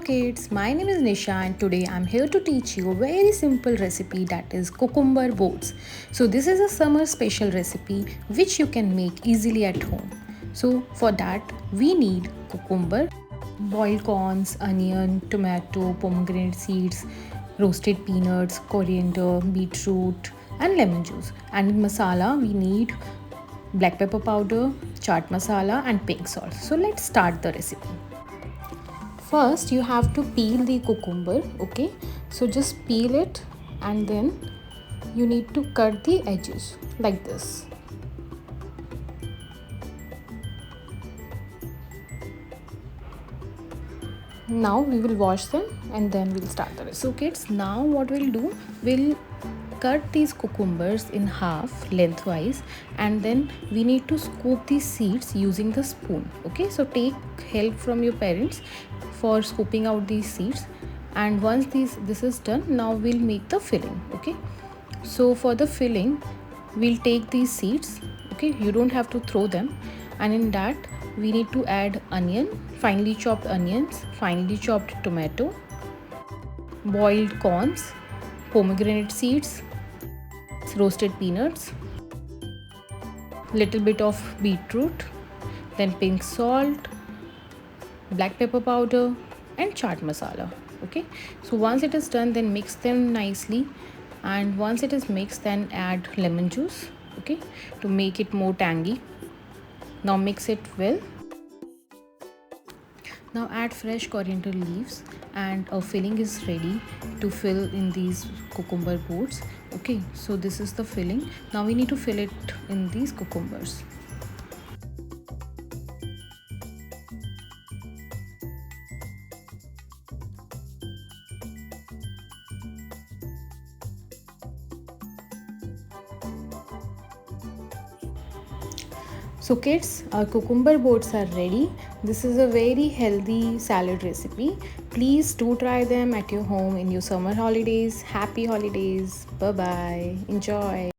kids, my name is Nisha and today I'm here to teach you a very simple recipe that is cucumber boats. So this is a summer special recipe which you can make easily at home. So for that we need cucumber, boiled corns, onion, tomato, pomegranate seeds, roasted peanuts, coriander, beetroot and lemon juice. And in masala we need black pepper powder, chaat masala and pink salt. So let's start the recipe. First you have to peel the cucumber, okay? So just peel it and then you need to cut the edges like this. Now we will wash them and then we'll start the recipe. So kids, now what we'll do, we'll cut these cucumbers in half lengthwise and then we need to scoop these seeds using the spoon, okay? So take help from your parents for scooping out these seeds, and once this is done, now we'll make the filling, okay? So for the filling we'll take these seeds, okay? You don't have to throw them, and in that we need to add onion, finely chopped onions, finely chopped tomato, boiled corns, pomegranate seeds, roasted peanuts, little bit of beetroot, then pink salt, black pepper powder and chaat masala, okay? So once it is done, then mix them nicely, and once it is mixed, then add lemon juice, okay, to make it more tangy. Now mix it well. Now add fresh coriander leaves and a filling is ready to fill in these cucumber boats, okay? So this is the filling. Now we need to fill it in these cucumbers. So kids, our cucumber boats are ready. This is a very healthy salad recipe. Please do try them at your home in your summer holidays. Happy holidays. Bye bye. Enjoy.